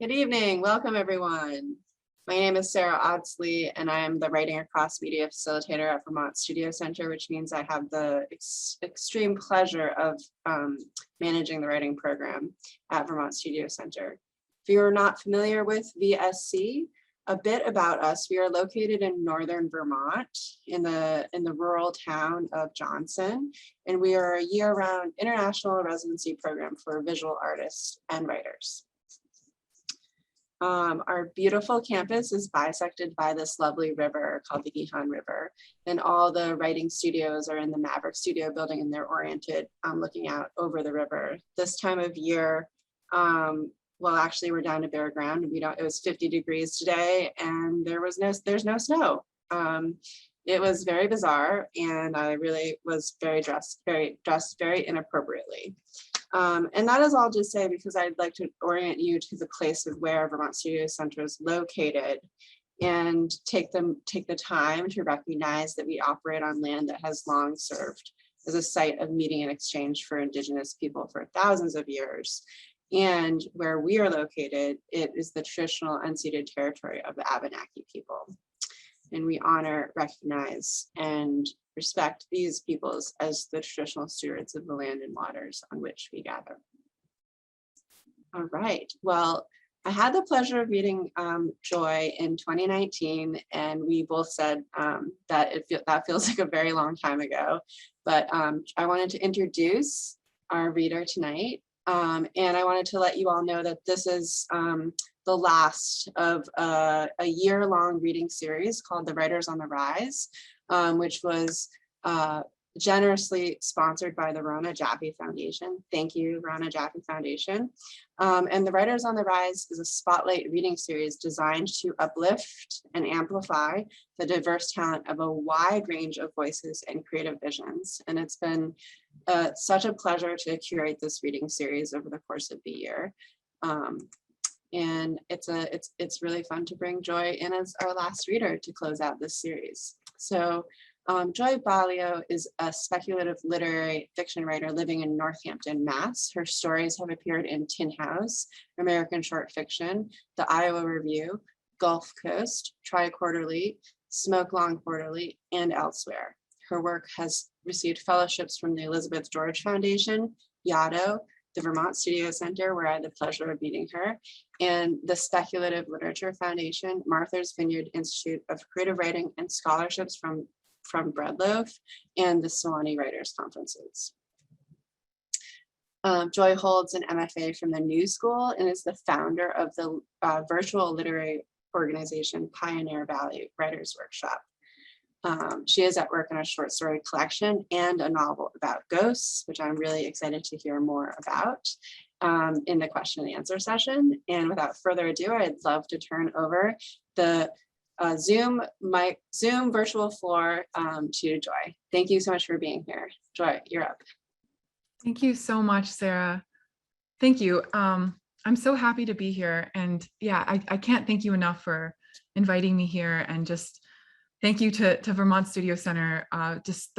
Good evening. Welcome, everyone. My name is Sarah Audsley, and I am the Writing Across Media Facilitator at Vermont Studio Center, which means I have the extreme pleasure of managing the writing program at Vermont Studio Center. If you're not familiar with VSC, a bit about us: we are located in northern Vermont in the rural town of Johnson, and we are a year-round international residency program for visual artists and writers. Our beautiful campus is bisected by this lovely river called the Gihon River, and all the writing studios are in the Maverick Studio building, and they're oriented looking out over the river. This time of year, well, actually we're down to bare ground. It was 50 degrees today, and there's no snow. It was very bizarre, and I really was dressed very inappropriately. And that is all to say, because I'd like to orient you to the place of where Vermont Studio Center is located, and take the time to recognize that we operate on land that has long served as a site of meeting and exchange for Indigenous people for thousands of years. And where we are located, it is the traditional unceded territory of the Abenaki people. And we honor, recognize, and respect these peoples as the traditional stewards of the land and waters on which we gather. All right, well, I had the pleasure of meeting Joy in 2019, and we both said that feels like a very long time ago, but I wanted to introduce our reader tonight, and I wanted to let you all know that this is the last of a year-long reading series called The Writers on the Rise, which was generously sponsored by the Rona Jaffe Foundation. Thank you, Rona Jaffe Foundation. And The Writers on the Rise is a spotlight reading series designed to uplift and amplify the diverse talent of a wide range of voices and creative visions. And it's been such a pleasure to curate this reading series over the course of the year. And it's really fun to bring Joy in as our last reader to close out this series. So Joy Baglio is a speculative literary fiction writer living in Northampton, Mass. Her stories have appeared in Tin House, American Short Fiction, the Iowa Review, Gulf Coast, TriQuarterly, SmokeLong Quarterly, and elsewhere. Her work has received fellowships from the Elizabeth George Foundation, Yaddo, the Vermont Studio Center, where I had the pleasure of meeting her, and the Speculative Literature Foundation, Martha's Vineyard Institute of Creative Writing, and scholarships from Loaf and the Sewanee Writers Conferences. Joy holds an MFA from the New School and is the founder of the virtual literary organization Pioneer Valley Writers Workshop. She is at work on a short story collection and a novel about ghosts, which I'm really excited to hear more about in the question and answer session. And without further ado, I'd love to turn over the Zoom virtual floor to Joy. Thank you so much for being here. Joy, you're up. Thank you so much, Sarah. Thank you. I'm so happy to be here. And yeah, I can't thank you enough for inviting me here, and just thank you to Vermont Studio Center.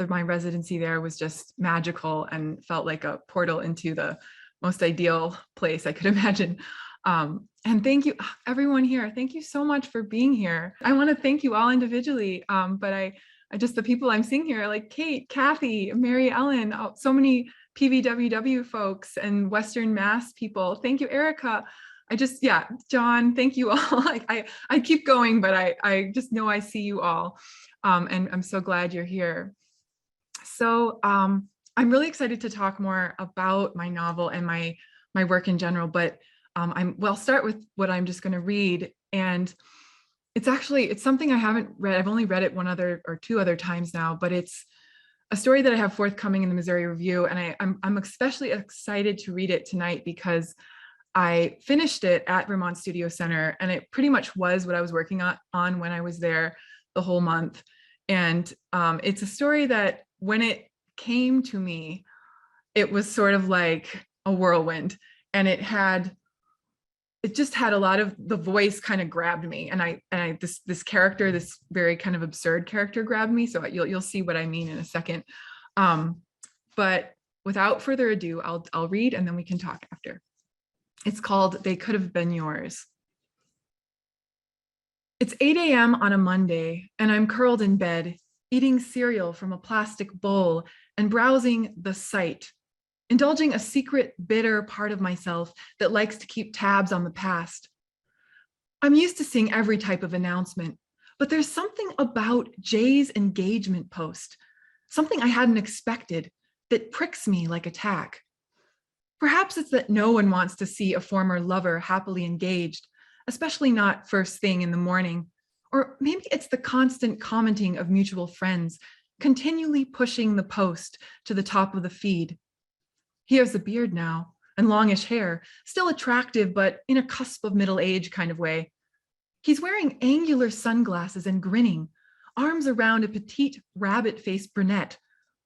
My residency there was just magical and felt like a portal into the most ideal place I could imagine. And thank you, everyone here. Thank you so much for being here. I want to thank you all individually, but I just, the people I'm seeing here, like Kate, Kathy, Mary Ellen, so many PVWW folks and Western Mass people. Thank you, Erica. John, thank you all. I keep going, but I just know I see you all. And I'm so glad you're here. So I'm really excited to talk more about my novel and my work in general, but I'll start with what I'm just going to read. And it's something I haven't read. I've only read it one other or two other times now, but it's a story that I have forthcoming in the Missouri Review. And I'm especially excited to read it tonight because I finished it at Vermont Studio Center, and it pretty much was what I was working on when I was there the whole month. And it's a story that when it came to me, it was sort of like a whirlwind, and it just had a lot of, the voice kind of grabbed me, and this character, this very kind of absurd character grabbed me. So you'll see what I mean in a second. But without further ado, I'll read and then we can talk after. It's called They Could Have Been Yours. It's 8 a.m. on a Monday, and I'm curled in bed, eating cereal from a plastic bowl and browsing the site, indulging a secret, bitter part of myself that likes to keep tabs on the past. I'm used to seeing every type of announcement, but there's something about Jay's engagement post, something I hadn't expected, that pricks me like a tack. Perhaps it's that no one wants to see a former lover happily engaged, especially not first thing in the morning. Or maybe it's the constant commenting of mutual friends, continually pushing the post to the top of the feed. He has a beard now and longish hair, still attractive, but in a cusp of middle age kind of way. He's wearing angular sunglasses and grinning, arms around a petite rabbit-faced brunette,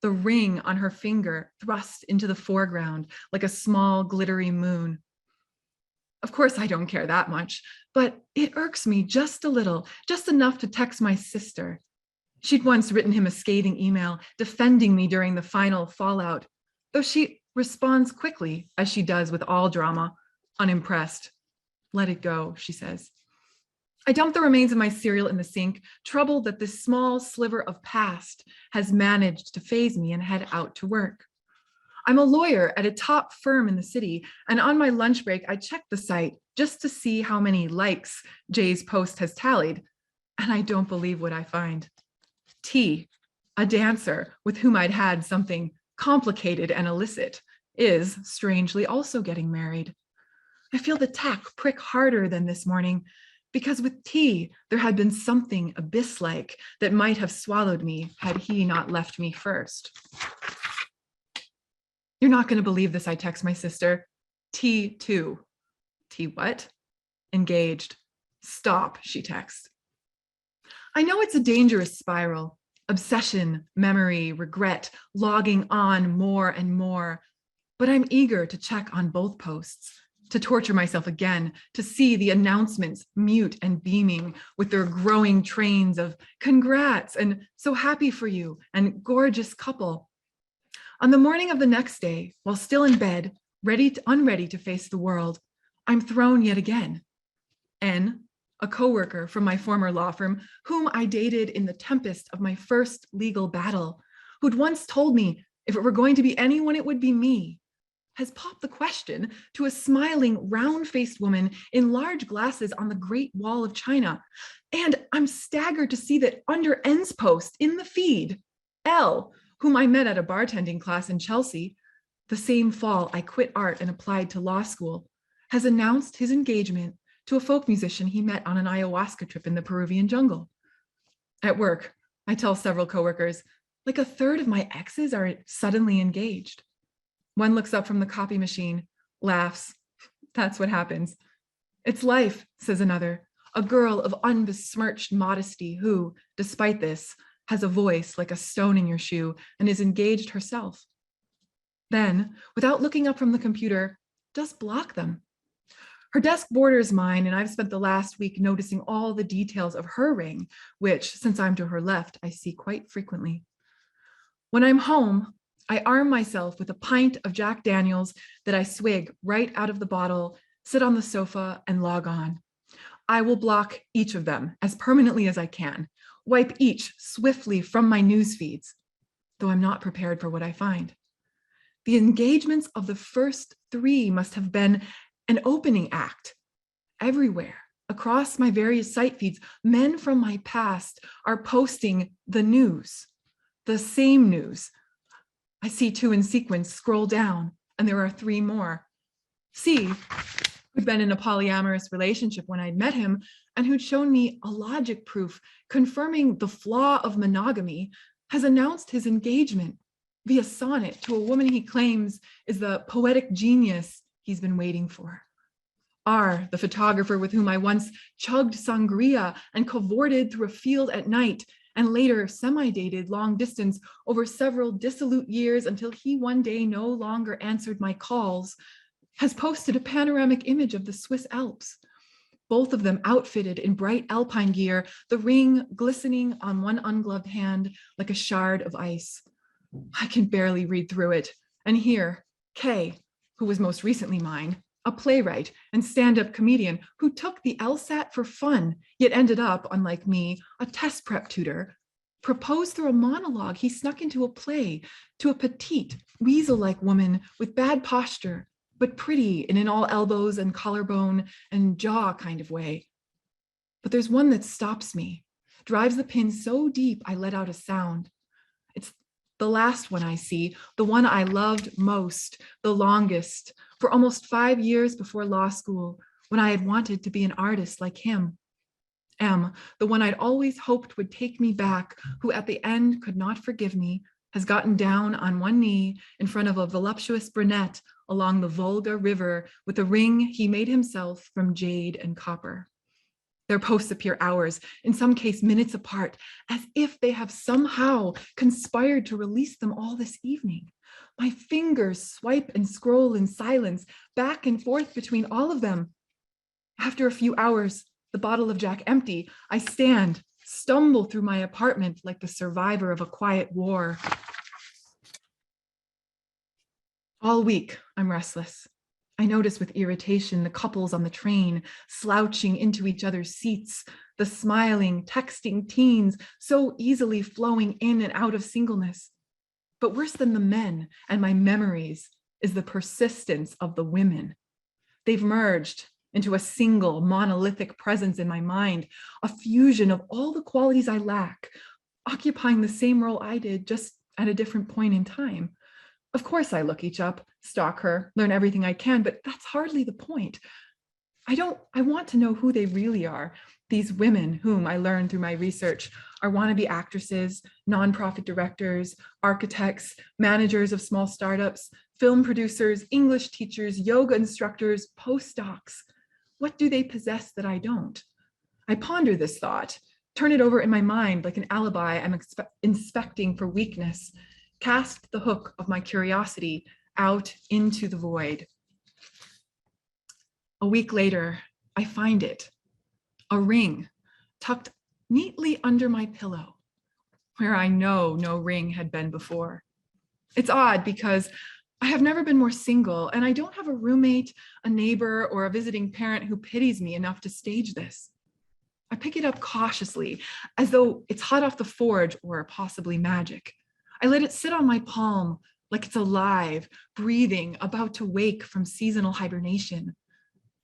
the ring on her finger thrust into the foreground like a small glittery moon. Of course, I don't care that much, but it irks me just a little, just enough to text my sister. She'd once written him a scathing email defending me during the final fallout, though she responds quickly, as she does with all drama, unimpressed. Let it go, she says. I dump the remains of my cereal in the sink, troubled that this small sliver of past has managed to faze me, and head out to work. I'm a lawyer at a top firm in the city, and on my lunch break, I check the site just to see how many likes Jay's post has tallied, and I don't believe what I find. T, a dancer with whom I'd had something complicated and illicit, is strangely also getting married. I feel the tack prick harder than this morning, because with T, there had been something abyss-like that might have swallowed me had he not left me first. You're not going to believe this, I text my sister. T2. T what? Engaged. Stop, she texts. I know it's a dangerous spiral. Obsession, memory, regret, logging on more and more. But I'm eager to check on both posts, to torture myself again, to see the announcements mute and beaming with their growing trains of congrats and so happy for you and gorgeous couple. On the morning of the next day, while still in bed, unready to face the world, I'm thrown yet again. N, a coworker from my former law firm, whom I dated in the tempest of my first legal battle, who'd once told me if it were going to be anyone, it would be me, has popped the question to a smiling, round-faced woman in large glasses on the Great Wall of China. And I'm staggered to see that under N's post in the feed, L, whom I met at a bartending class in Chelsea, the same fall I quit art and applied to law school, has announced his engagement to a folk musician he met on an ayahuasca trip in the Peruvian jungle. At work, I tell several coworkers, like a third of my exes are suddenly engaged. One looks up from the copy machine, laughs. That's what happens. It's life, says another, a girl of unbesmirched modesty who, despite this, has a voice like a stone in your shoe and is engaged herself. Then, without looking up from the computer, just block them. Her desk borders mine, and I've spent the last week noticing all the details of her ring, which, since I'm to her left, I see quite frequently. When I'm home, I arm myself with a pint of Jack Daniels that I swig right out of the bottle, sit on the sofa, and log on. I will block each of them as permanently as I can, wipe each swiftly from my news feeds, though I'm not prepared for what I find. The engagements of the first 3 must have been an opening act. Everywhere, across my various site feeds, men from my past are posting the news, the same news. I see 2 in sequence, scroll down, and there are 3 more. C, who'd been in a polyamorous relationship when I'd met him, and who'd shown me a logic proof confirming the flaw of monogamy, has announced his engagement via sonnet to a woman he claims is the poetic genius he's been waiting for. R, the photographer with whom I once chugged sangria and cavorted through a field at night, and later semi-dated long distance over several dissolute years until he one day no longer answered my calls, has posted a panoramic image of the Swiss Alps, both of them outfitted in bright alpine gear, the ring glistening on one ungloved hand like a shard of ice. I can barely read through it. And here, K, who was most recently mine, a playwright and stand-up comedian who took the LSAT for fun, yet ended up, unlike me, a test prep tutor, proposed through a monologue he snuck into a play to a petite, weasel-like woman with bad posture, but pretty in an all elbows and collarbone and jaw kind of way. But there's one that stops me, drives the pin so deep I let out a sound. It's the last one I see, the one I loved most, the longest, for almost 5 years before law school, when I had wanted to be an artist like him. M, the one I'd always hoped would take me back, who at the end could not forgive me, has gotten down on one knee in front of a voluptuous brunette along the Volga River with a ring he made himself from jade and copper. Their posts appear hours, in some case minutes apart, as if they have somehow conspired to release them all this evening. My fingers swipe and scroll in silence, back and forth between all of them. After a few hours, the bottle of Jack empty, I stand, stumble through my apartment like the survivor of a quiet war. All week, I'm restless. I notice with irritation the couples on the train slouching into each other's seats, the smiling, texting teens so easily flowing in and out of singleness. But worse than the men and my memories is the persistence of the women. They've merged into a single monolithic presence in my mind, a fusion of all the qualities I lack, occupying the same role I did, just at a different point in time. Of course I look each up, stalk her, learn everything I can, but that's hardly the point. I want to know who they really are. These women whom I learned through my research are wannabe actresses, nonprofit directors, architects, managers of small startups, film producers, English teachers, yoga instructors, postdocs. What do they possess that I don't? I ponder this thought, turn it over in my mind like an alibi I'm inspecting for weakness, cast the hook of my curiosity out into the void. A week later, I find it, a ring tucked neatly under my pillow, where I know no ring had been before. It's odd because I have never been more single, and I don't have a roommate, a neighbor, or a visiting parent who pities me enough to stage this. I pick it up cautiously, as though it's hot off the forge or possibly magic. I let it sit on my palm like it's alive, breathing, about to wake from seasonal hibernation.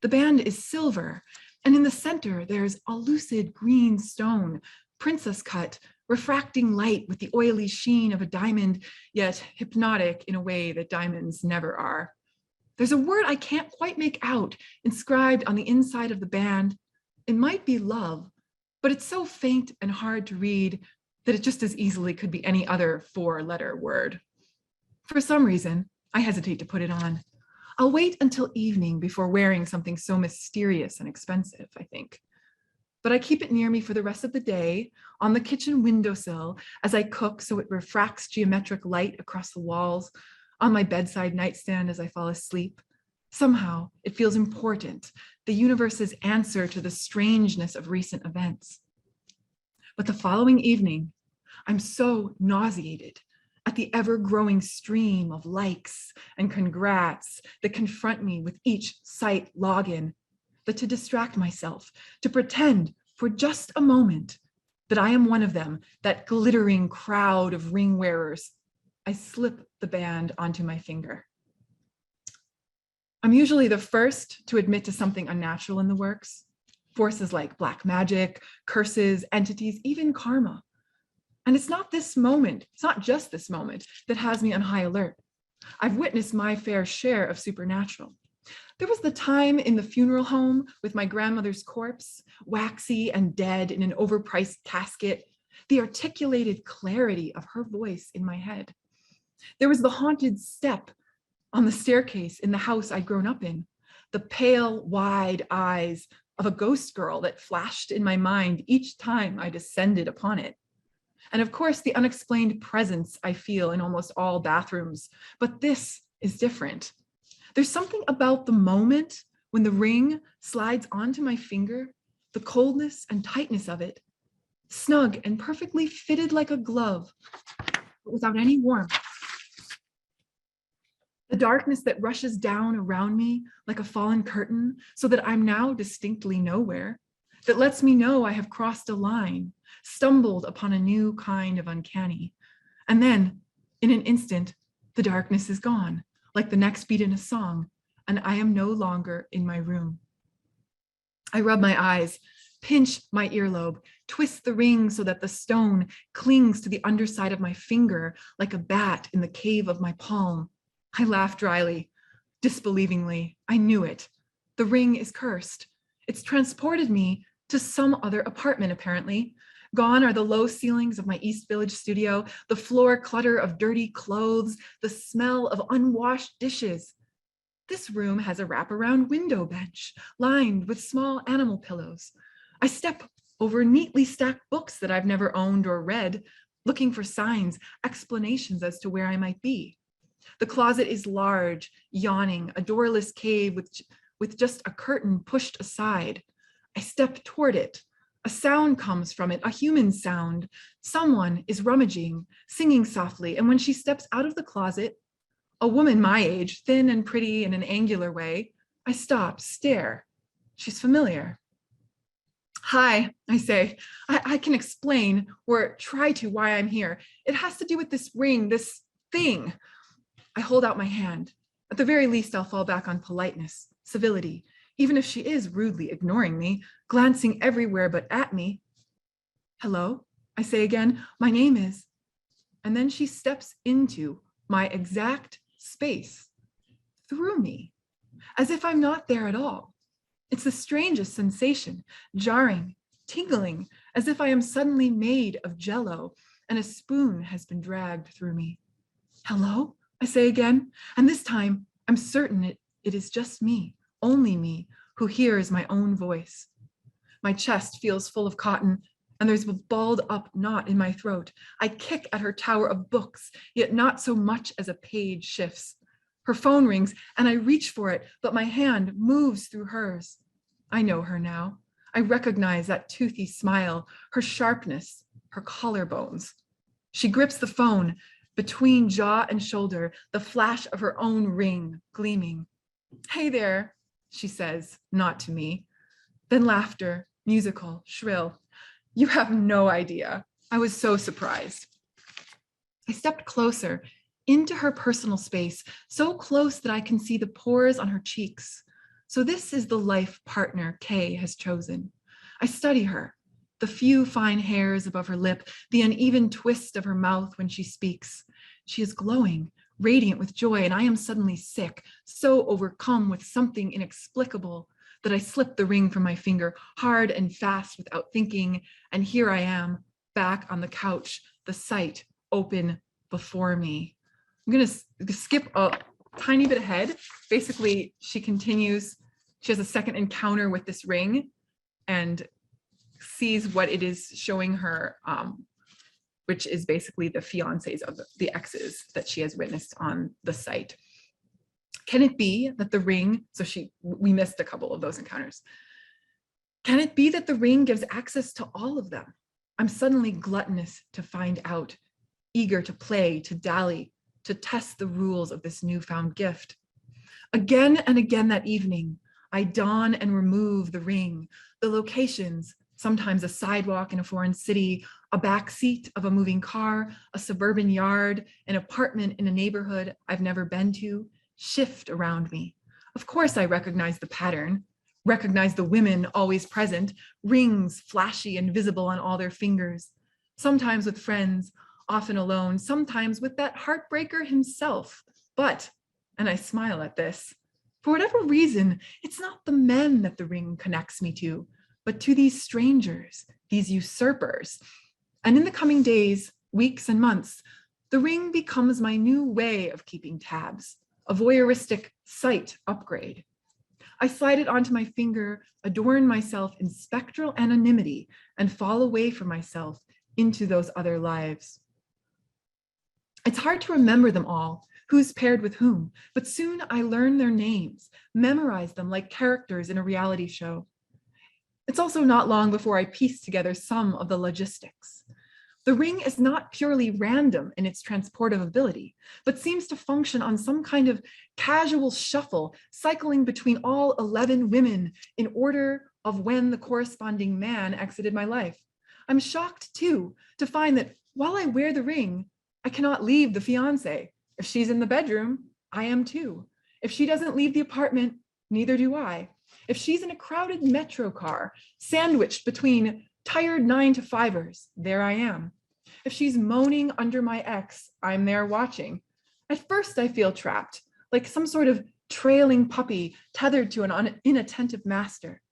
The band is silver, and in the center there's a lucid green stone, princess cut, refracting light with the oily sheen of a diamond, yet hypnotic in a way that diamonds never are. There's a word I can't quite make out inscribed on the inside of the band. It might be love, but it's so faint and hard to read that it just as easily could be any other 4-letter word. For some reason, I hesitate to put it on. I'll wait until evening before wearing something so mysterious and expensive, I think. But I keep it near me for the rest of the day, on the kitchen windowsill as I cook so it refracts geometric light across the walls, on my bedside nightstand as I fall asleep. Somehow, it feels important, the universe's answer to the strangeness of recent events. But the following evening, I'm so nauseated at the ever-growing stream of likes and congrats that confront me with each site login, that to distract myself, to pretend for just a moment that I am one of them, that glittering crowd of ring wearers, I slip the band onto my finger. I'm usually the first to admit to something unnatural in the works, forces like black magic, curses, entities, even karma. And it's not this moment, it's not just this moment that has me on high alert. I've witnessed my fair share of supernatural. There was the time in the funeral home with my grandmother's corpse, waxy and dead in an overpriced casket, the articulated clarity of her voice in my head. There was the haunted step on the staircase in the house I'd grown up in, the pale, wide eyes of a ghost girl that flashed in my mind each time I descended upon it. And of course, the unexplained presence I feel in almost all bathrooms, but this is different. There's something about the moment when the ring slides onto my finger, the coldness and tightness of it, snug and perfectly fitted like a glove, but without any warmth. The darkness that rushes down around me like a fallen curtain so that I'm now distinctly nowhere, that lets me know I have crossed a line, stumbled upon a new kind of uncanny. And then, in an instant, the darkness is gone, like the next beat in a song, and I am no longer in my room. I rub my eyes, pinch my earlobe, twist the ring so that the stone clings to the underside of my finger like a bat in the cave of my palm. I laugh dryly, disbelievingly. I knew it. The ring is cursed. It's transported me to some other apartment, apparently. Gone are the low ceilings of my East Village studio, the floor clutter of dirty clothes, the smell of unwashed dishes. This room has a wraparound window bench lined with small animal pillows. I step over neatly stacked books that I've never owned or read, looking for signs, explanations as to where I might be. The closet is large, yawning, a doorless cave with just a curtain pushed aside. I step toward it. A sound comes from it, a human sound. Someone is rummaging, singing softly, and when she steps out of the closet, a woman my age, thin and pretty in an angular way, I stop, stare. She's familiar. Hi, I say. I can explain, or try to, why I'm here. It has to do with this ring, this thing. I hold out my hand. At the very least, I'll fall back on politeness, civility, even if she is rudely ignoring me, glancing everywhere but at me. Hello, I say again, my name is. And then she steps into my exact space, through me, as if I'm not there at all. It's the strangest sensation, jarring, tingling, as if I am suddenly made of jello and a spoon has been dragged through me. Hello, I say again, and this time I'm certain it is just me, only me, who hears my own voice. My chest feels full of cotton, and there's a balled up knot in my throat. I kick at her tower of books, yet not so much as a page shifts. Her phone rings, and I reach for it, but my hand moves through hers. I know her now. I recognize that toothy smile, her sharpness, her collarbones. She grips the phone, between jaw and shoulder, the flash of her own ring gleaming. Hey there, she says, not to me. Then laughter, musical, shrill. You have no idea. I was so surprised. I stepped closer into her personal space, so close that I can see the pores on her cheeks. So this is the life partner Kay has chosen. I study her, the few fine hairs above her lip, the uneven twist of her mouth when she speaks. She is glowing, radiant with joy, and I am suddenly sick, so overcome with something inexplicable that I slip the ring from my finger hard and fast without thinking, and here I am, back on the couch, the sight open before me. I'm gonna skip a tiny bit ahead. Basically, she continues, she has a second encounter with this ring and sees what it is showing her, which is basically the fiancés of the exes that she has witnessed on the site. Can it be that the ring, we missed a couple of those encounters. Can it be that the ring gives access to all of them? I'm suddenly gluttonous to find out, eager to play, to dally, to test the rules of this newfound gift. Again and again that evening, I don and remove the ring, the locations, sometimes a sidewalk in a foreign city, a back seat of a moving car, a suburban yard, an apartment in a neighborhood I've never been to, shift around me. Of course, I recognize the pattern, recognize the women always present, rings flashy and visible on all their fingers, sometimes with friends, often alone, sometimes with that heartbreaker himself. But, and I smile at this, for whatever reason, it's not the men that the ring connects me to, but to these strangers, these usurpers. And in the coming days, weeks, and months, the ring becomes my new way of keeping tabs, a voyeuristic sight upgrade. I slide it onto my finger, adorn myself in spectral anonymity, and fall away from myself into those other lives. It's hard to remember them all, who's paired with whom, but soon I learn their names, memorize them like characters in a reality show. It's also not long before I piece together some of the logistics. The ring is not purely random in its transportive ability, but seems to function on some kind of casual shuffle, cycling between all 11 women in order of when the corresponding man exited my life. I'm shocked too to find that while I wear the ring, I cannot leave the fiance. If she's in the bedroom, I am too. If she doesn't leave the apartment, neither do I. If she's in a crowded metro car, sandwiched between tired 9-to-5ers, there I am. If she's moaning under my ex, I'm there watching. At first I feel trapped, like some sort of trailing puppy tethered to an inattentive master.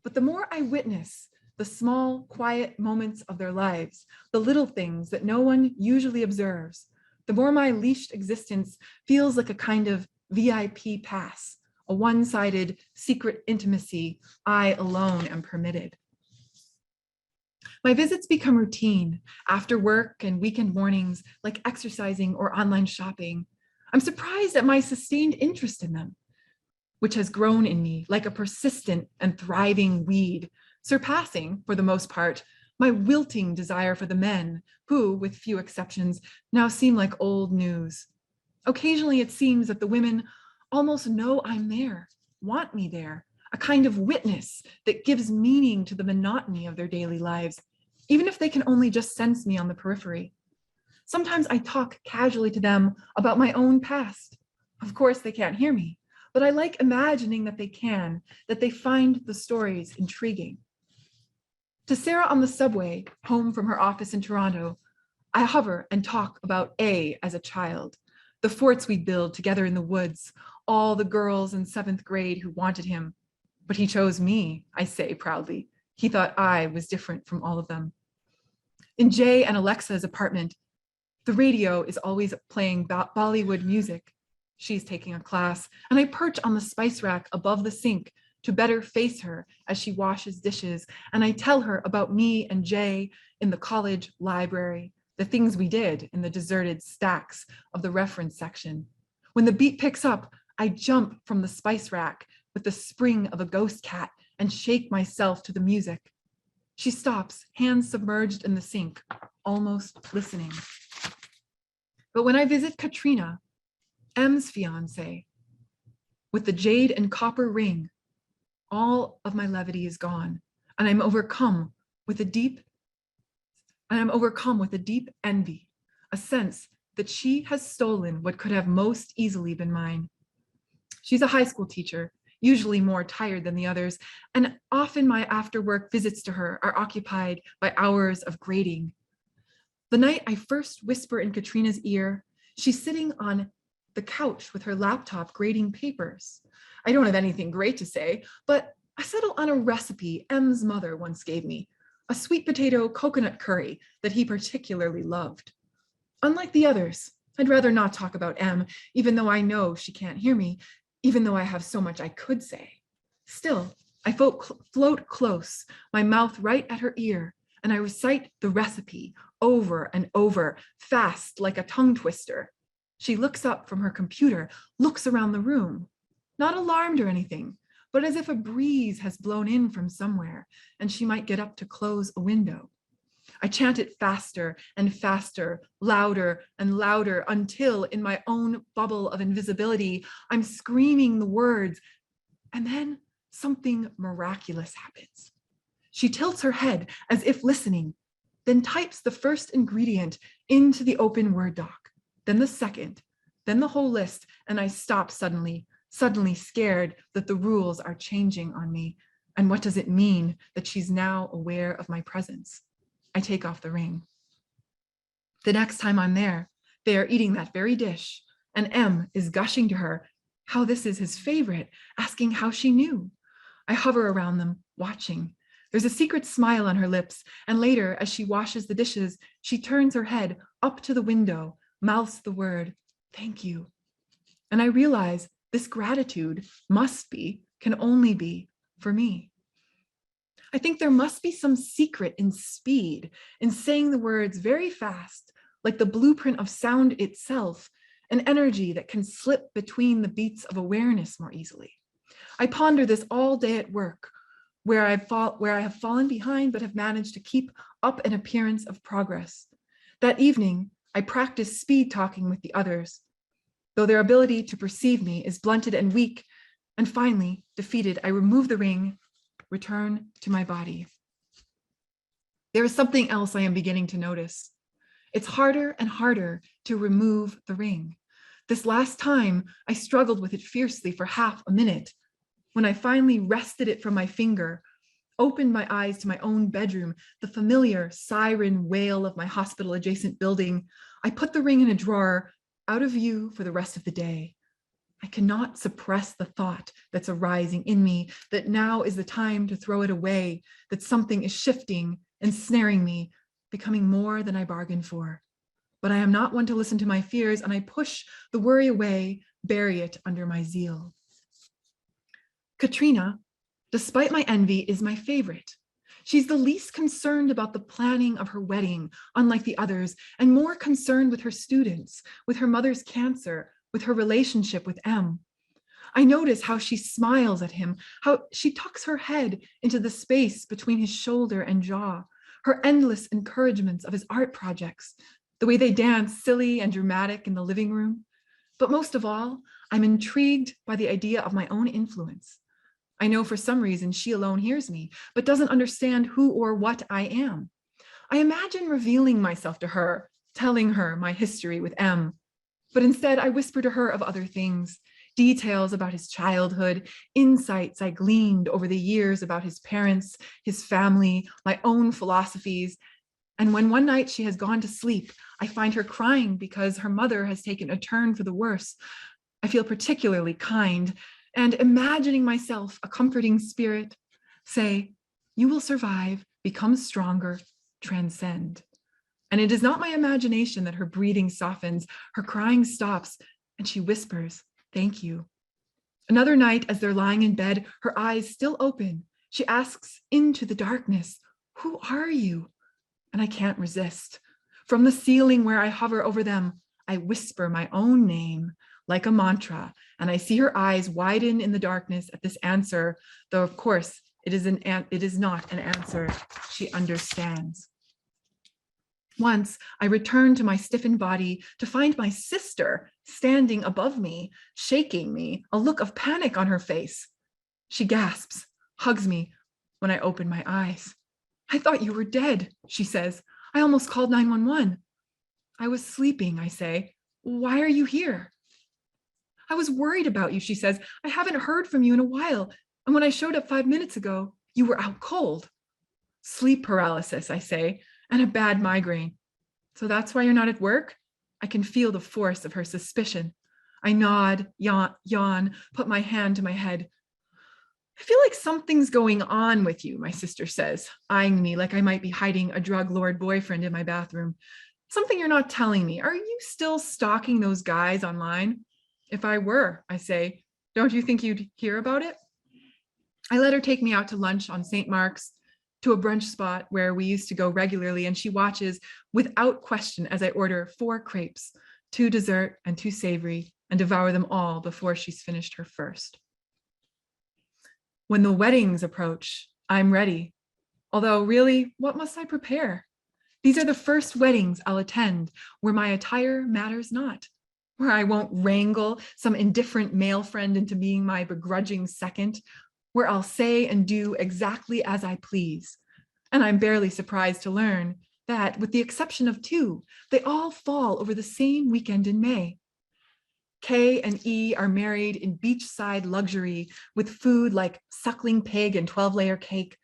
But the more I witness the small, quiet moments of their lives, the little things that no one usually observes, the more my leashed existence feels like a kind of VIP pass, a one-sided secret intimacy I alone am permitted. My visits become routine after work and weekend mornings, like exercising or online shopping. I'm surprised at my sustained interest in them, which has grown in me like a persistent and thriving weed, surpassing, for the most part, my wilting desire for the men who, with few exceptions, now seem like old news. Occasionally, it seems that the women almost know I'm there, want me there, a kind of witness that gives meaning to the monotony of their daily lives, even if they can only just sense me on the periphery. Sometimes I talk casually to them about my own past. Of course, they can't hear me, but I like imagining that they can, that they find the stories intriguing. To Sarah on the subway, home from her office in Toronto, I hover and talk about A as a child, the forts we'd build together in the woods, all the girls in 7th grade who wanted him. But he chose me, I say proudly. He thought I was different from all of them. In Jay and Alexa's apartment, the radio is always playing Bollywood music. She's taking a class, and I perch on the spice rack above the sink to better face her as she washes dishes, and I tell her about me and Jay in the college library, the things we did in the deserted stacks of the reference section. When the beat picks up, I jump from the spice rack with the spring of a ghost cat and shake myself to the music. She stops, hands submerged in the sink, almost listening. But when I visit Katrina, M's fiance, with the jade and copper ring, all of my levity is gone, and I'm overcome with a deep envy, a sense that she has stolen what could have most easily been mine. She's a high school teacher, usually more tired than the others, and often my after-work visits to her are occupied by hours of grading. The night I first whisper in Katrina's ear, she's sitting on the couch with her laptop grading papers. I don't have anything great to say, but I settle on a recipe M's mother once gave me, a sweet potato coconut curry that he particularly loved. Unlike the others, I'd rather not talk about M, even though I know she can't hear me, even though I have so much I could say. Still, I float close, my mouth right at her ear, and I recite the recipe over and over, fast like a tongue twister. She looks up from her computer, looks around the room, not alarmed or anything, but as if a breeze has blown in from somewhere and she might get up to close a window. I chant it faster and faster, louder and louder, until in my own bubble of invisibility, I'm screaming the words, and then something miraculous happens. She tilts her head as if listening, then types the first ingredient into the open Word doc, then the second, then the whole list, and I stop suddenly scared that the rules are changing on me. And what does it mean that she's now aware of my presence? I take off the ring. The next time I'm there, they are eating that very dish, and M is gushing to her how this is his favorite, asking how she knew. I hover around them, watching. There's a secret smile on her lips, and later, as she washes the dishes, she turns her head up to the window, mouths the word, "Thank you." And I realize this gratitude can only be for me. I think there must be some secret in speed, in saying the words very fast, like the blueprint of sound itself, an energy that can slip between the beats of awareness more easily. I ponder this all day at work, where I have fallen behind but have managed to keep up an appearance of progress. That evening, I practice speed talking with the others, though their ability to perceive me is blunted and weak. And finally, defeated, I remove the ring, return to my body. There is something else I am beginning to notice. It's harder and harder to remove the ring. This last time, I struggled with it fiercely for half a minute. When I finally wrested it from my finger, opened my eyes to my own bedroom, the familiar siren wail of my hospital adjacent building, I put the ring in a drawer, out of view for the rest of the day. I cannot suppress the thought that's arising in me that now is the time to throw it away, that something is shifting, ensnaring me, becoming more than I bargained for. But I am not one to listen to my fears, and I push the worry away, bury it under my zeal. Katrina, despite my envy, is my favorite. She's the least concerned about the planning of her wedding, unlike the others, and more concerned with her students, with her mother's cancer, with her relationship with M. I notice how she smiles at him, how she tucks her head into the space between his shoulder and jaw, her endless encouragements of his art projects, the way they dance silly and dramatic in the living room. But most of all, I'm intrigued by the idea of my own influence. I know for some reason she alone hears me, but doesn't understand who or what I am. I imagine revealing myself to her, telling her my history with M. But instead, I whisper to her of other things, details about his childhood, insights I gleaned over the years about his parents, his family, my own philosophies. And when one night she has gone to sleep, I find her crying because her mother has taken a turn for the worse. I feel particularly kind, and imagining myself a comforting spirit, say, "You will survive, become stronger, transcend." And it is not my imagination that her breathing softens, her crying stops, and she whispers, "Thank you." Another night, as they're lying in bed, her eyes still open, she asks into the darkness, "Who are you?" And I can't resist. From the ceiling where I hover over them, I whisper my own name like a mantra, and I see her eyes widen in the darkness at this answer, though of course it is not an answer she understands. Once I return to my stiffened body to find my sister standing above me, shaking me, a look of panic on her face. She gasps, hugs me when I open my eyes. "I thought you were dead," she says. "I almost called 911. "I was sleeping," I say. "Why are you here?" "I was worried about you," she says. "I haven't heard from you in a while. And when I showed up 5 minutes ago, you were out cold." "Sleep paralysis," I say, "and a bad migraine." "So that's why you're not at work?" I can feel the force of her suspicion. I nod, yawn, put my hand to my head. "I feel like something's going on with you," my sister says, eyeing me like I might be hiding a drug lord boyfriend in my bathroom. "Something you're not telling me. Are you still stalking those guys online?" "If I were," I say, "don't you think you'd hear about it?" I let her take me out to lunch on St. Mark's, to a brunch spot where we used to go regularly, and she watches without question as I order 4 crepes, 2 dessert and 2 savory, and devour them all before she's finished her first. When the weddings approach, I'm ready. Although really, what must I prepare? These are the first weddings I'll attend where my attire matters not, where I won't wrangle some indifferent male friend into being my begrudging second, where I'll say and do exactly as I please. And I'm barely surprised to learn that, with the exception of 2, they all fall over the same weekend in May. K and E are married in beachside luxury with food like suckling pig and 12-layer cake,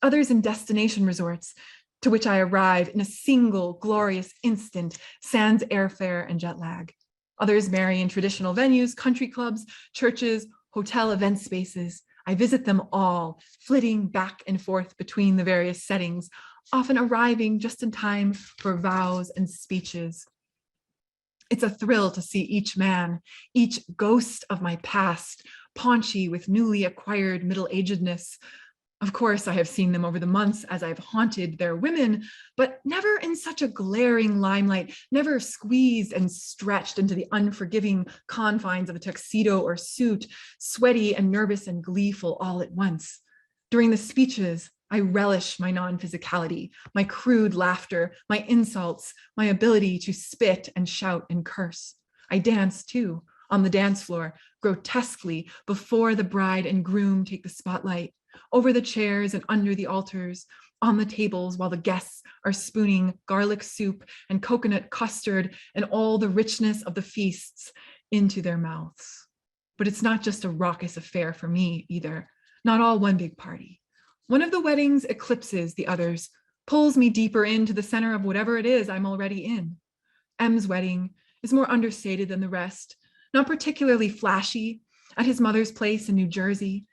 others in destination resorts, to which I arrive in a single glorious instant, sans airfare and jet lag. Others marry in traditional venues, country clubs, churches, hotel event spaces. I visit them all, flitting back and forth between the various settings, often arriving just in time for vows and speeches. It's a thrill to see each man, each ghost of my past, paunchy with newly acquired middle-agedness. Of course, I have seen them over the months as I've haunted their women, but never in such a glaring limelight, never squeezed and stretched into the unforgiving confines of a tuxedo or suit, sweaty and nervous and gleeful all at once. During the speeches, I relish my non-physicality, my crude laughter, my insults, my ability to spit and shout and curse. I dance too, on the dance floor, grotesquely, before the bride and groom take the spotlight, over the chairs and under the altars, on the tables while the guests are spooning garlic soup and coconut custard and all the richness of the feasts into their mouths. But it's not just a raucous affair for me either, not all one big party. One of the weddings eclipses the others, pulls me deeper into the center of whatever it is I'm already in. M's wedding is more understated than the rest, not particularly flashy, at his mother's place in New Jersey,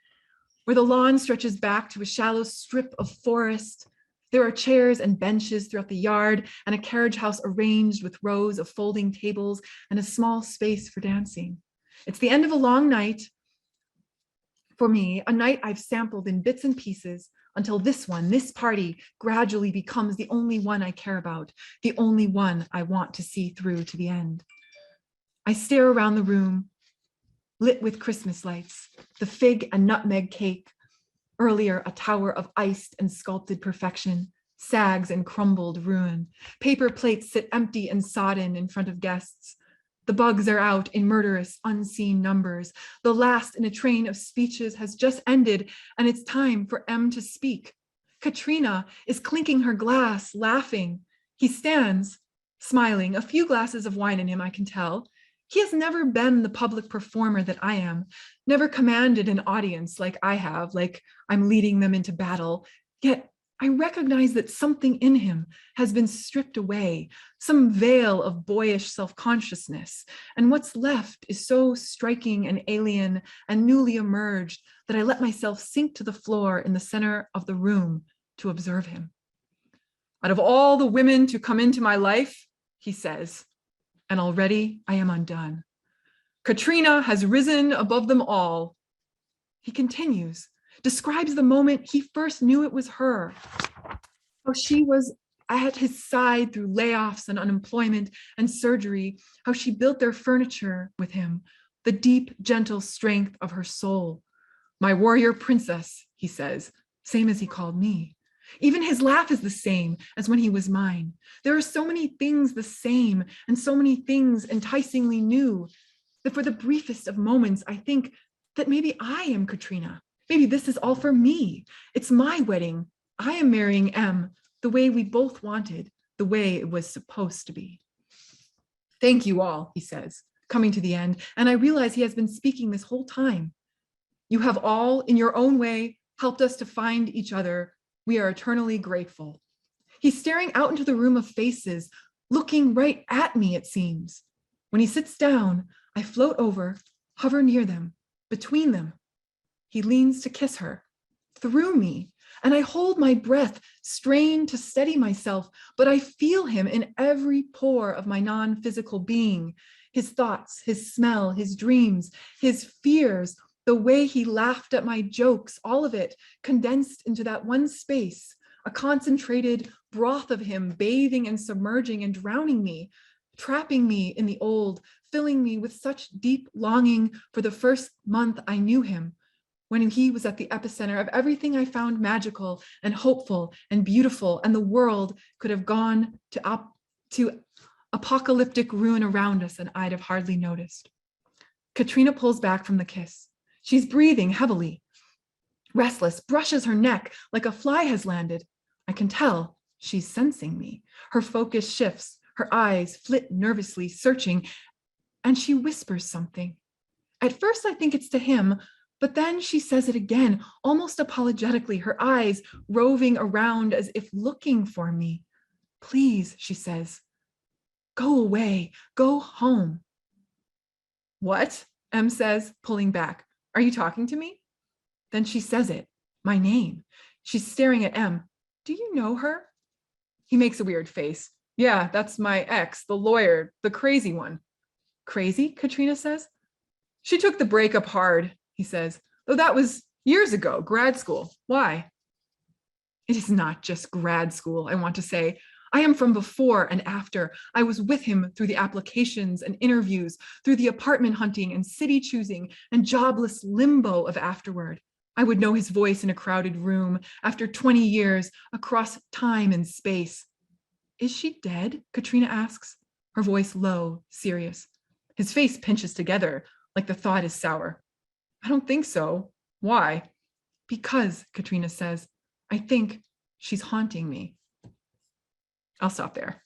where the lawn stretches back to a shallow strip of forest. There are chairs and benches throughout the yard and a carriage house arranged with rows of folding tables and a small space for dancing. It's the end of a long night for me, a night I've sampled in bits and pieces until this party gradually becomes the only one I care about, the only one I want to see through to the end. I stare around the room, lit with Christmas lights, the fig and nutmeg cake, earlier a tower of iced and sculpted perfection, sags and crumbled ruin. Paper plates sit empty and sodden in front of guests. The bugs are out in murderous, unseen numbers. The last in a train of speeches has just ended, and it's time for M to speak. Katrina is clinking her glass, laughing. He stands, smiling, a few glasses of wine in him, I can tell. He has never been the public performer that I am, never commanded an audience like I have, like I'm leading them into battle. Yet I recognize that something in him has been stripped away, some veil of boyish self-consciousness, and what's left is so striking and alien and newly emerged that I let myself sink to the floor in the center of the room to observe him. Out of all the women to come into my life, he says, and already I am undone. Katrina has risen above them all. He continues, describes the moment he first knew it was her, how she was at his side through layoffs and unemployment and surgery, how she built their furniture with him, the deep, gentle strength of her soul. My warrior princess, he says, same as he called me. Even his laugh is the same as when he was mine. There are so many things the same and so many things enticingly new that for the briefest of moments, I think that maybe I am Katrina. Maybe this is all for me. It's my wedding. I am marrying M the way we both wanted, the way it was supposed to be. Thank you all, he says, coming to the end. And I realize he has been speaking this whole time. You have all, in your own way, helped us to find each other. We are eternally grateful. He's staring out into the room of faces, looking right at me, it seems. When he sits down, I float over, hover near them, between them. He leans to kiss her, through me, and I hold my breath, strain to steady myself, but I feel him in every pore of my non-physical being, his thoughts, his smell, his dreams, his fears, the way he laughed at my jokes, all of it condensed into that one space, a concentrated broth of him bathing and submerging and drowning me, trapping me in the old, filling me with such deep longing for the first month I knew him, when he was at the epicenter of everything I found magical and hopeful and beautiful, and the world could have gone to apocalyptic ruin around us, and I'd have hardly noticed. Katrina pulls back from the kiss. She's breathing heavily, restless, brushes her neck like a fly has landed. I can tell she's sensing me. Her focus shifts, her eyes flit nervously, searching, and she whispers something. At first, I think it's to him, but then she says it again, almost apologetically, her eyes roving around as if looking for me. Please, she says, go away, go home. What? M says, pulling back. Are you talking to me? Then she says it, my name. She's staring at M. Do you know her? He makes a weird face. Yeah, that's my ex, the lawyer, the crazy one. Crazy, Katrina says. She took the breakup hard, he says, though that was years ago, grad school. Why? It is not just grad school, I want to say. I am from before and after. I was with him through the applications and interviews, through the apartment hunting and city choosing and jobless limbo of afterward. I would know his voice in a crowded room after 20 years across time and space. Is she dead? Katrina asks, her voice low, serious. His face pinches together like the thought is sour. I don't think so. Why? Because, Katrina says, I think she's haunting me. I'll stop there.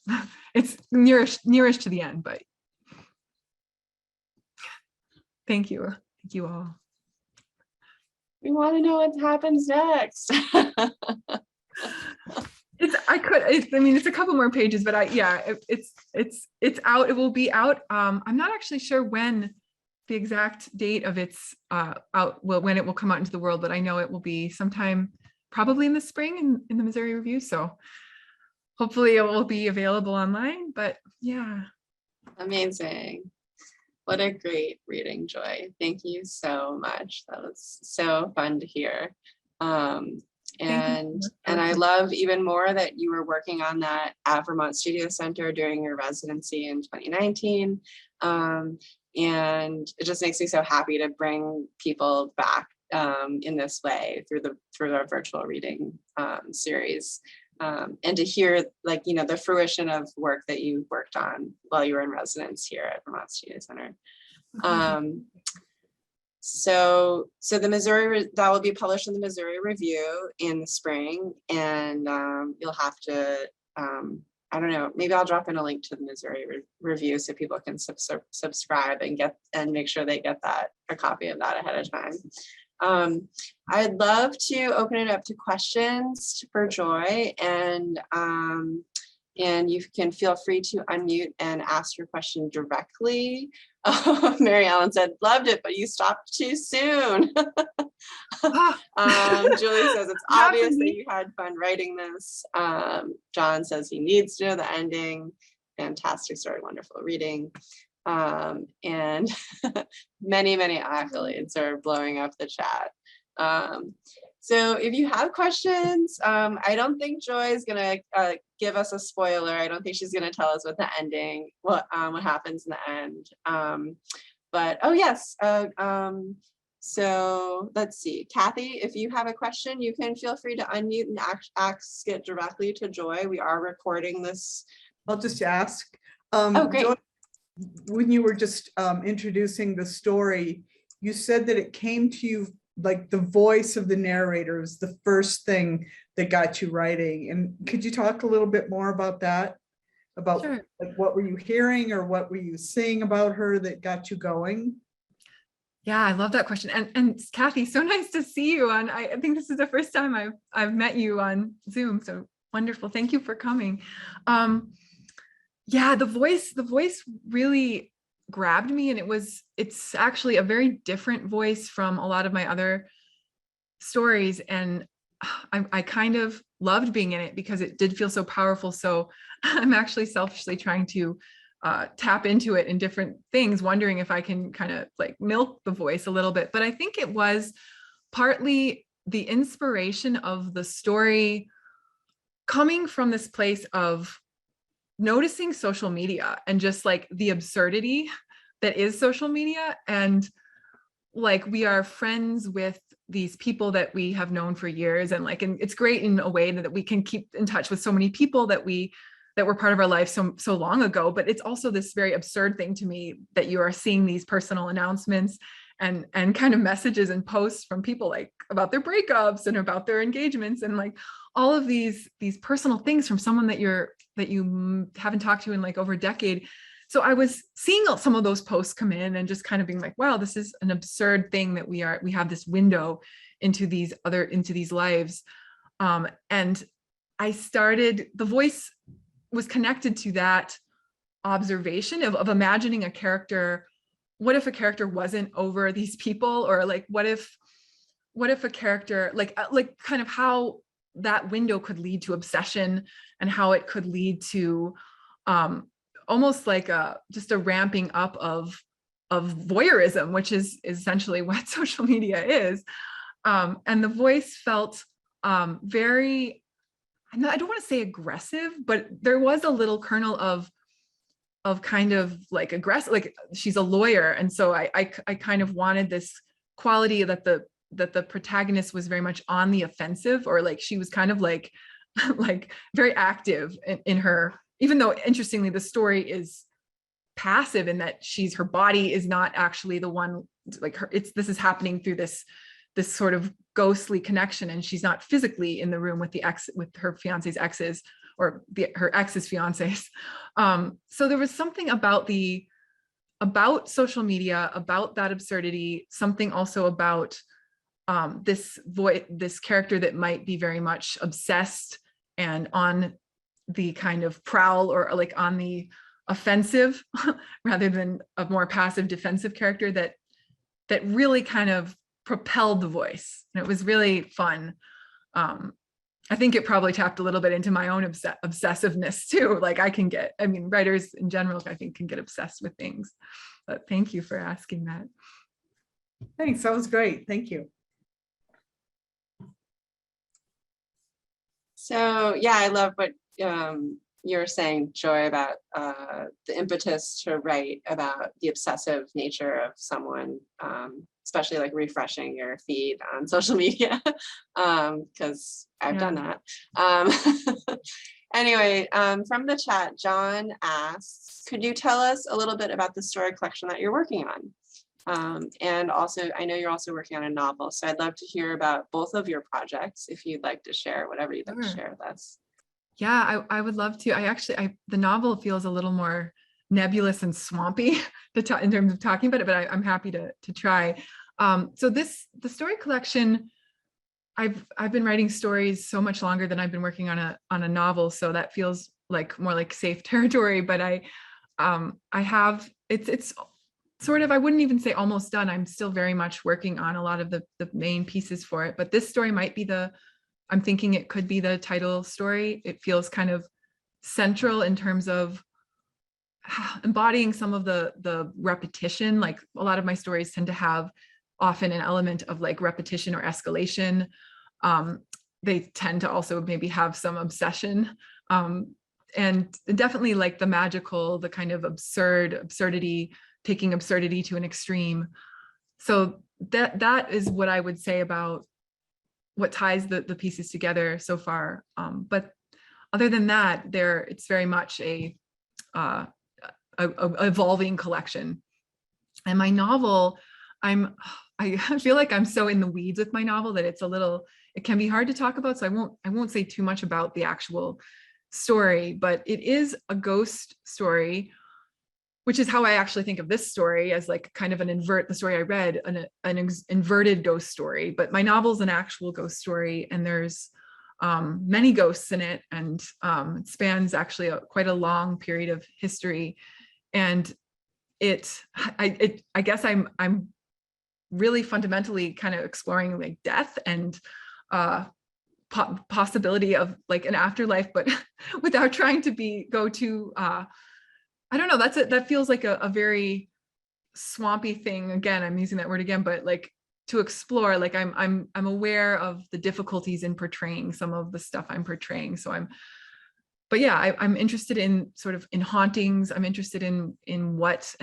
It's nearish to the end, but thank you. Thank you all. We want to know what happens next. I mean, it's a couple more pages, but it's out. It will be out. I'm not actually sure when the exact date of its when it will come out into the world, but I know it will be sometime probably in the spring in the Missouri Review. So hopefully it will be available online, but yeah. Amazing. What a great reading, Joy. Thank you so much. That was so fun to hear. And I love even more that you were working on that at Vermont Studio Center during your residency in 2019. And it just makes me so happy to bring people back in this way through our virtual reading series. And to hear, like, you know, the fruition of work that you worked on while you were in residence here at Vermont Studio Center. So the Missouri, that will be published in the Missouri Review in the spring, and you'll have to, I don't know, maybe I'll drop in a link to the Missouri Review so people can subscribe and make sure they get a copy of that ahead of time. I'd love to open it up to questions for Joy, and you can feel free to unmute and ask your question directly. Mary Ellen said, loved it, but you stopped too soon. Julie says, it's obvious that you had fun writing this. John says he needs to know the ending. Fantastic story, wonderful reading. And many, many accolades are blowing up the chat. So if you have questions, I don't think Joy is gonna give us a spoiler. I don't think she's gonna tell us what the ending, what happens in the end. But oh yes, so let's see, Kathy, if you have a question, you can feel free to unmute and ask it directly to Joy. We are recording this. I'll just ask. Oh, great. Joy, when you were just introducing the story, you said that it came to you like the voice of the narrator was the first thing that got you writing. And could you talk a little bit more about that? About Sure. Like, what were you hearing or what were you seeing about her that got you going? Yeah, I love that question. And Kathy, so nice to see you on. I think this is the first time I've met you on Zoom. So wonderful. Thank you for coming. Yeah, the voice really grabbed me, and it's actually a very different voice from a lot of my other stories, and I kind of loved being in it because it did feel so powerful. So I'm actually selfishly trying to tap into it in different things, wondering if I can kind of like milk the voice a little bit. But I think it was partly the inspiration of the story coming from this place of noticing social media and just like the absurdity that is social media. And like, we are friends with these people that we have known for years. And it's great in a way that we can keep in touch with so many people that were part of our life so long ago. But it's also this very absurd thing to me that you are seeing these personal announcements and kind of messages and posts from people like about their breakups and about their engagements and like all of these personal things from someone that you haven't talked to in like over a decade. So I was seeing some of those posts come in and just kind of being like, wow, this is an absurd thing that we have this window into these lives. And the voice was connected to that observation of imagining a character. What if a character wasn't over these people? Or like, what if a character, like kind of how that window could lead to obsession and how it could lead to almost like just a ramping up of voyeurism, which is essentially what social media is. And the voice felt very, I don't want to say aggressive, but there was a little kernel of kind of like aggressive, like she's a lawyer. And so I kind of wanted this quality that the that the protagonist was very much on the offensive, or like she was kind of like like very active in her, even though interestingly the story is passive in that her body is not actually the one, like this is happening through this sort of ghostly connection, and she's not physically in the room with her fiance's exes, or her ex's fiancés. So there was something about social media, about that absurdity, something also about this character that might be very much obsessed and on the kind of prowl, or like on the offensive rather than a more passive defensive character that really kind of propelled the voice. And it was really fun. I think it probably tapped a little bit into my own obsessiveness too. Like writers in general, I think, can get obsessed with things. But thank you for asking that. Thanks, that was great. Thank you. So yeah, I love what you're saying, Joy, about the impetus to write about the obsessive nature of someone, especially like refreshing your feed on social media, because I've done that. Anyway, from the chat, John asks, could you tell us a little bit about the story collection that you're working on? And also, I know you're also working on a novel, so I'd love to hear about both of your projects, if you'd like to share, whatever you'd like to share with us. Yeah, I would love to. The novel feels a little more nebulous and swampy in terms of talking about it, but I'm happy to try. So the story collection, I've been writing stories so much longer than I've been working on a novel, so that feels like more like safe territory. But I have it's sort of, I wouldn't even say almost done. I'm still very much working on a lot of the main pieces for it. But this story might be I'm thinking it could be the title story. It feels kind of central in terms of embodying some of the repetition. Like a lot of my stories tend to have often an element of like repetition or escalation. They tend to also maybe have some obsession. And definitely like the magical, the kind of absurdity, taking absurdity to an extreme. So that is what I would say about what ties the pieces together so far. But other than that, it's very much a evolving collection. And my novel, I feel like I'm so in the weeds with my novel that it can be hard to talk about. So I won't say too much about the actual story, but it is a ghost story, which is how I actually think of this story, as like kind of the story I read, an inverted ghost story. But my novel's an actual ghost story, and there's many ghosts in it, and it spans actually quite a long period of history. And I guess I'm really fundamentally kind of exploring like death and possibility of like an afterlife, but without trying to go too I don't know, that feels like a very swampy thing. Again, I'm using that word again, but like to explore, like I'm aware of the difficulties in portraying some of the stuff I'm portraying. So but yeah, I'm interested in sort of in hauntings. I'm interested in what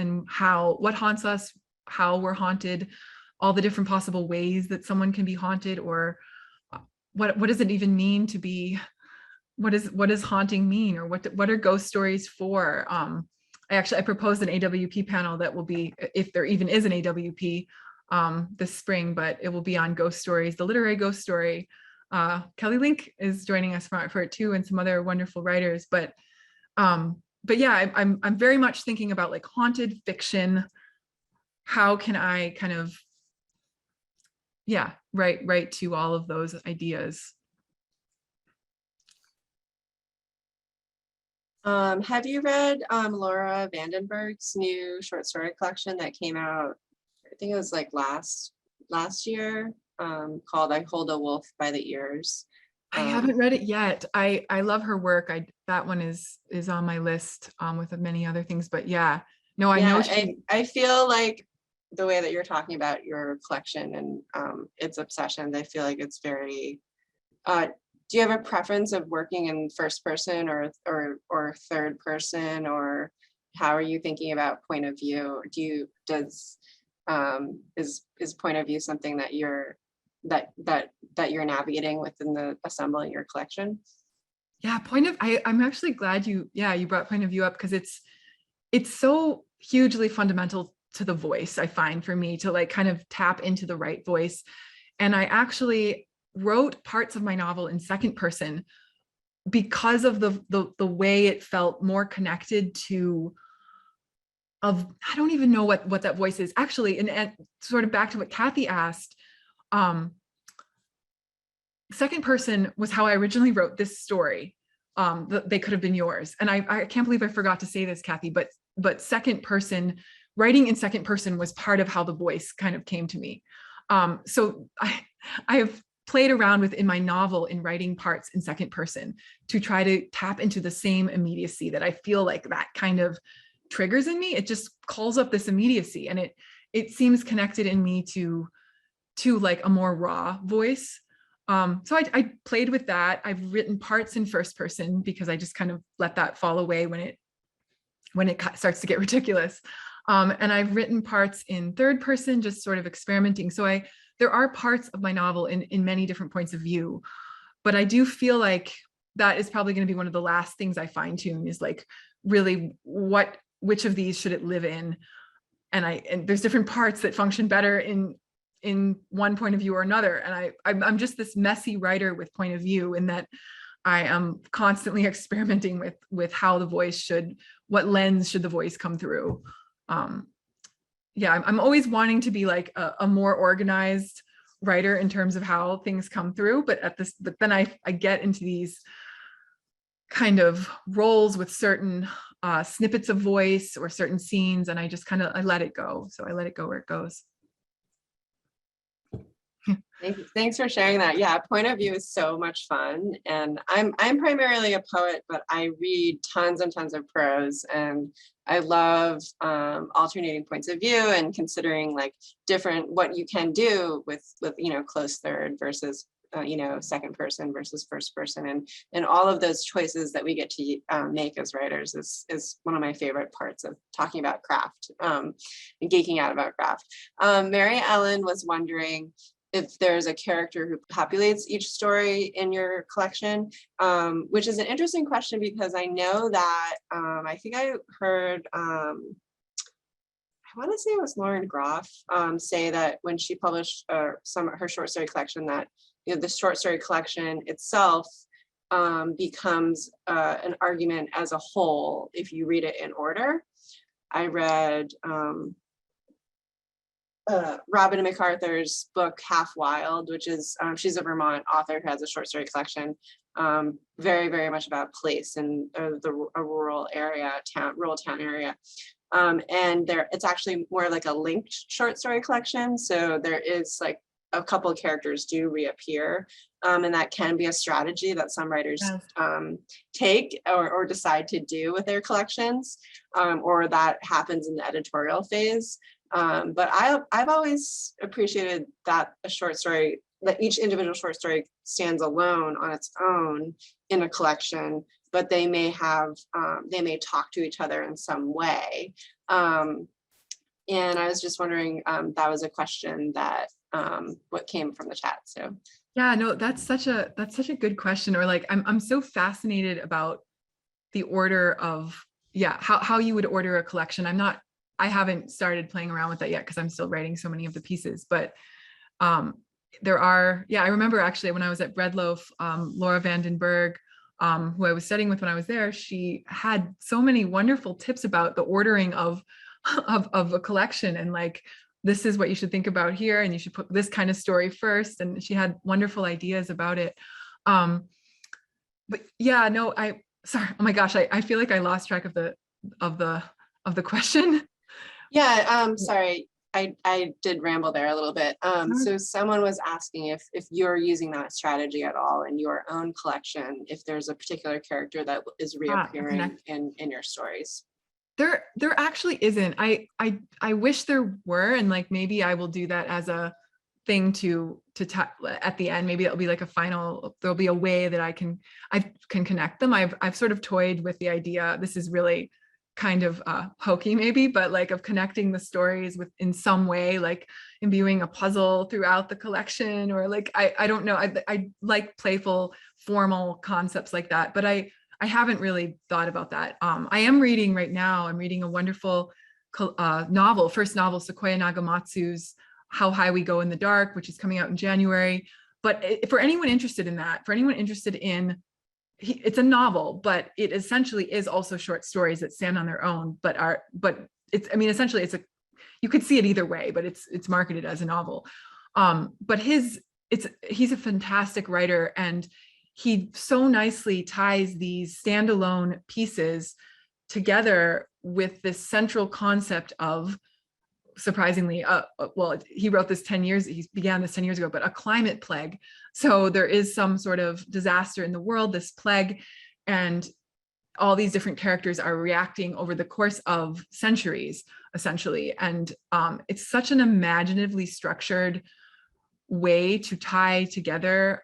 haunts us, how we're haunted, all the different possible ways that someone can be haunted, or what does it even mean to be, what does haunting mean, or what are ghost stories for? I proposed an AWP panel that will be, if there even is an AWP this spring, but it will be on ghost stories, the literary ghost story. Kelly Link is joining us for it too, and some other wonderful writers. But yeah, I'm very much thinking about like haunted fiction. How can I kind of, yeah, write to all of those ideas? Have you read Laura Vandenberg's new short story collection that came out, I think it was like last year, called I Hold a Wolf by the Ears? I haven't read it yet. I love her work. That one is on my list with many other things, but yeah, no, I know I feel like the way that you're talking about your collection and its obsessions, I feel like it's very, do you have a preference of working in first person or third person, or how are you thinking about point of view? Is point of view something that you're that you're navigating within the assembling your collection? Yeah, I'm actually glad you brought point of view up, because it's so hugely fundamental to the voice, I find, for me to like kind of tap into the right voice. And I actually wrote parts of my novel in second person because of the way it felt more connected to, I don't even know what that voice is actually. And sort of back to what Kathy asked, second person was how I originally wrote this story. They could have been yours. And I can't believe I forgot to say this, Kathy, but second person, writing in second person was part of how the voice kind of came to me. So I have played around with in my novel in writing parts in second person to try to tap into the same immediacy that I feel like that kind of triggers in me. It just calls up this immediacy, and it seems connected in me to like a more raw voice. So I played with that. I've written parts in first person because I just kind of let that fall away when it starts to get ridiculous. And I've written parts in third person, just sort of experimenting. So there are parts of my novel in many different points of view, but I do feel like that is probably going to be one of the last things I fine tune, is like really which of these should it live in? And there's different parts that function better in one point of view or another. And I'm just this messy writer with point of view, in that I am constantly experimenting with how the voice what lens should the voice come through. I'm always wanting to be like a more organized writer in terms of how things come through, but then I get into these kind of roles with certain snippets of voice or certain scenes, and I just kind of I let it go. So I let it go where it goes. Thanks for sharing that. Yeah, point of view is so much fun. And I'm primarily a poet, but I read tons and tons of prose, and I love alternating points of view and considering like what you can do with close third versus second person versus first person, and all of those choices that we get to make as writers is one of my favorite parts of talking about craft and geeking out about craft. Mary Ellen was wondering if there's a character who populates each story in your collection, which is an interesting question, because I know that I think I heard, I want to say it was Lauren Groff, say that when she published her short story collection, that the short story collection itself becomes an argument as a whole if you read it in order. I read Robin MacArthur's book Half Wild, which is she's a Vermont author who has a short story collection, very, very much about place and a rural town area. And it's actually more like a linked short story collection. So there is like a couple of characters do reappear, and that can be a strategy that some writers take or decide to do with their collections, or that happens in the editorial phase. But I've always appreciated that that each individual short story stands alone on its own in a collection, but they may talk to each other in some way. And I was just wondering, that was a question that what came from the chat. So yeah, no, that's such a good question. Or like I'm so fascinated about the order of how you would order a collection. I haven't started playing around with that yet because I'm still writing so many of the pieces, but there are, I remember actually when I was at Bread Loaf, Laura Vandenberg, who I was studying with when I was there, she had so many wonderful tips about the ordering of a collection, and like, this is what you should think about here, and you should put this kind of story first. And she had wonderful ideas about it. But yeah, no, sorry. Oh my gosh, I feel like I lost track of the question. Yeah, sorry, I did ramble there a little bit. So someone was asking if you're using that strategy at all in your own collection, if there's a particular character that is reappearing in your stories. There actually isn't. I wish there were, and like maybe I will do that as a thing to at the end. Maybe it'll be like there'll be a way that I can connect them. I've sort of toyed with the idea. This is really kind of hokey maybe, but like of connecting the stories with in some way, like imbuing a puzzle throughout the collection, or like, I don't know. I like playful, formal concepts like that, but I haven't really thought about that. I am reading right now, I'm reading a wonderful novel, first novel, Sequoia Nagamatsu's How High We Go in the Dark, which is coming out in January. But for anyone interested in that, for anyone interested in, it's a novel, but it essentially is also short stories that stand on their own, but it's, I mean, essentially it's you could see it either way, but it's marketed as a novel. But he's a fantastic writer, and he so nicely ties these standalone pieces together with this central concept of, surprisingly, well, he wrote this 10 years, he began this 10 years ago, but a climate plague. So there is some sort of disaster in the world, this plague, and all these different characters are reacting over the course of centuries, essentially. And it's such an imaginatively structured way to tie together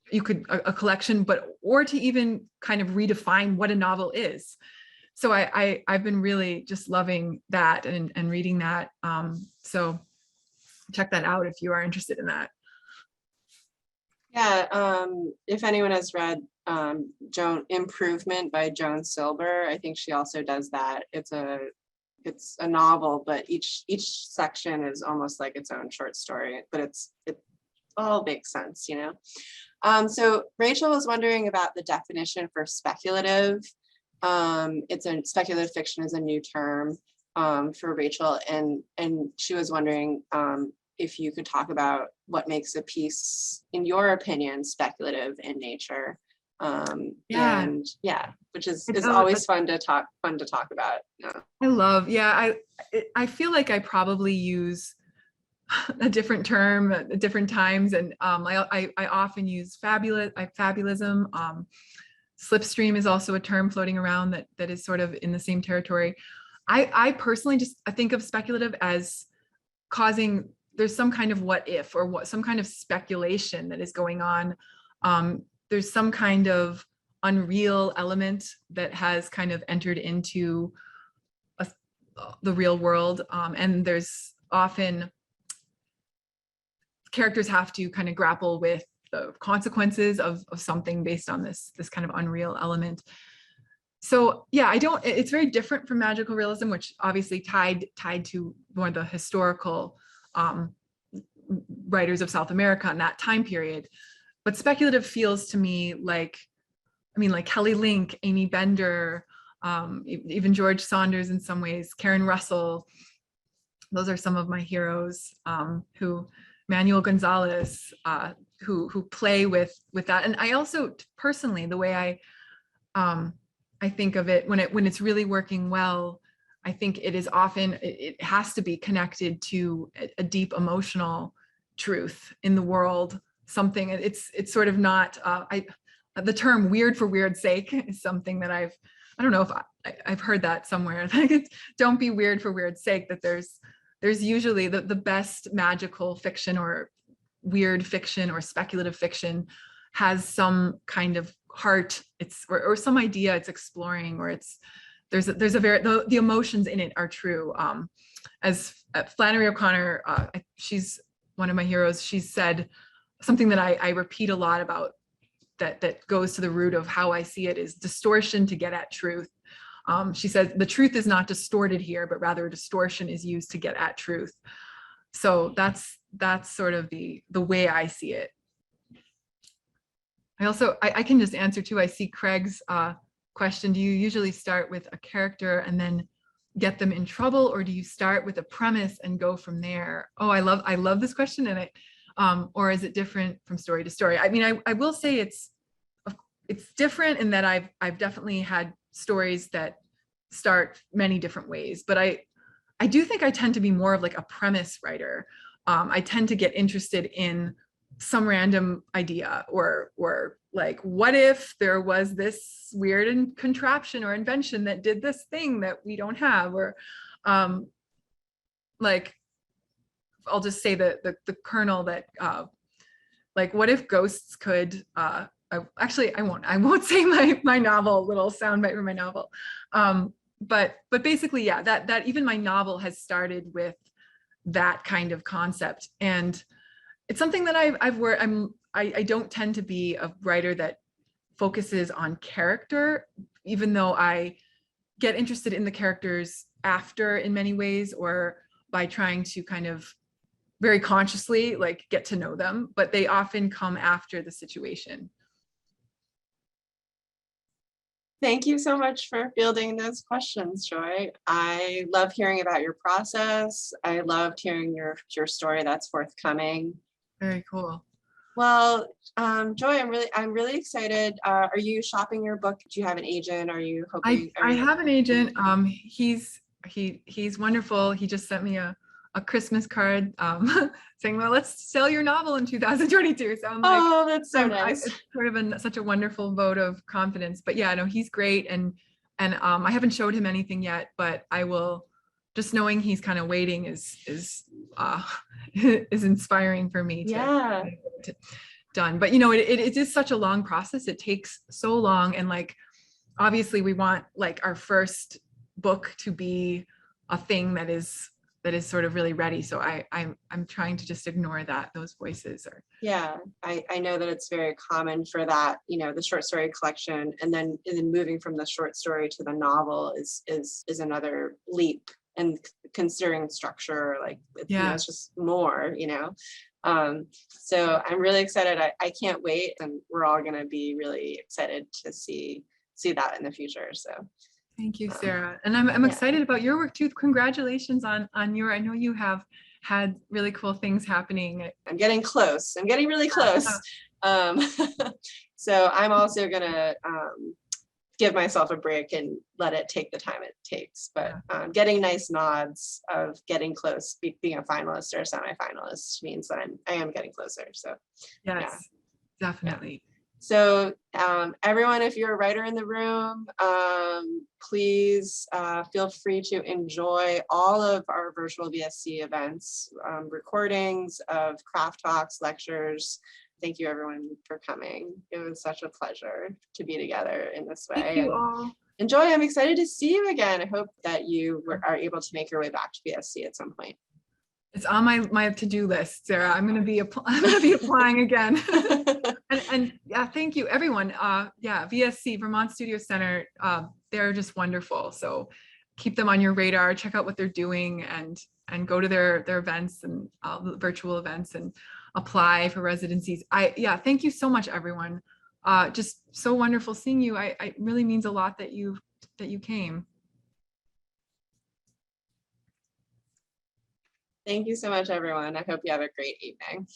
you could a collection, or to even kind of redefine what a novel is. So I've been really just loving that and reading that. So check that out if you are interested in that. Yeah, if anyone has read Improvement by Joan Silber, I think she also does that. It's a novel, but each section is almost like its own short story, but it all makes sense, you know. So Rachel was wondering about the definition for speculative. Speculative fiction is a new term for Rachel, and she was wondering if you could talk about what makes a piece, in your opinion, speculative in nature. And yeah, which is always fun to talk about. Yeah. I love, I feel like I probably use a different term at different times, and I often use fabulism. Slipstream is also a term floating around that is sort of in the same territory. I personally I think of speculative as causing, there's some kind of what if, or some kind of speculation that is going on. There's some kind of unreal element that has kind of entered into the real world. And there's often characters have to kind of grapple with the consequences of something based on this kind of unreal element. So yeah, it's very different from magical realism, which obviously tied to more the historical writers of South America in that time period. But speculative feels to me like Kelly Link, Amy Bender, even George Saunders in some ways, Karen Russell. Those are some of my heroes, Manuel Gonzalez, who play with that. And I also personally, the way I think of it, when it's really working well, I think it is often, it has to be connected to a deep emotional truth in the world. Something, it's sort of not, the term weird for weird's sake is something that I don't know if I've heard that somewhere. Like, don't be weird for weird's sake, that there's usually the best magical fiction or weird fiction or speculative fiction has some kind of heart, or some idea it's exploring, or there's a very, the emotions in it are true. As Flannery O'Connor, she's one of my heroes, she said something that I repeat a lot about, that goes to the root of how I see it, is distortion to get at truth. She says the truth is not distorted here, but rather distortion is used to get at truth. So that's sort of the way I see it. I can just answer too. I see Craig's question. Do you usually start with a character and then get them in trouble, or do you start with a premise and go from there? Oh, I love this question. And or is it different from story to story? I mean, I will say it's different in that I've definitely had stories that start many different ways, but I do think I tend to be more of like a premise writer. I tend to get interested in some random idea, or like, what if there was this weird contraption or invention that did this thing that we don't have, or like, I'll just say the kernel that like, what if ghosts could actually I won't say my novel, little soundbite from my novel. but basically, yeah, that even my novel has started with that kind of concept. And it's something that I've worked, I don't tend to be a writer that focuses on character, even though I get interested in the characters after in many ways, or by trying to kind of very consciously like get to know them, but they often come after the situation. Thank you so much for fielding those questions, Joy. I love hearing about your process. I loved hearing your story that's forthcoming. Very cool. Well, Joy, I'm really excited. Are you shopping your book? Do you have an agent? Are you hoping? I have an agent. He's wonderful. He just sent me a Christmas card saying, well, let's sell your novel in 2022. So I'm like, oh, that's so nice. It's sort of such a wonderful vote of confidence. But yeah, no, he's great. And I haven't showed him anything yet, but I will. Just knowing he's kind of waiting is inspiring for me to done. But you know, it is such a long process. It takes so long, and like obviously we want like our first book to be a thing that is sort of really ready. So I'm trying to just ignore those voices. Or I know that it's very common for that, you know, the short story collection, and then moving from the short story to the novel is another leap. And considering structure, like you know, it's just more, you know. So I'm really excited. I can't wait, and we're all going to be really excited to see that in the future. So thank you, Sarah. And I'm excited about your work too. Congratulations on your, I know you have had really cool things happening. I'm getting close. I'm getting really close. So I'm also going to give myself a break and let it take the time it takes. But getting nice nods of getting close, being a finalist or a semi-finalist means that I am getting closer. So yes, definitely. So everyone, if you're a writer in the room, please feel free to enjoy all of our virtual VSC events, recordings of craft talks, lectures. Thank you everyone for coming. It was such a pleasure to be together in this way. Thank you all. And Joy, I'm excited to see you again. I hope that you are able to make your way back to VSC at some point. It's on my to-do list, Sarah. I'm going to be applying again. and yeah, thank you everyone. VSC, Vermont Studio Center, they're just wonderful. So keep them on your radar, check out what they're doing, and go to their events and virtual events and apply for residencies. Thank you so much, everyone. Just so wonderful seeing you. It really means a lot that you came. Thank you so much, everyone. I hope you have a great evening.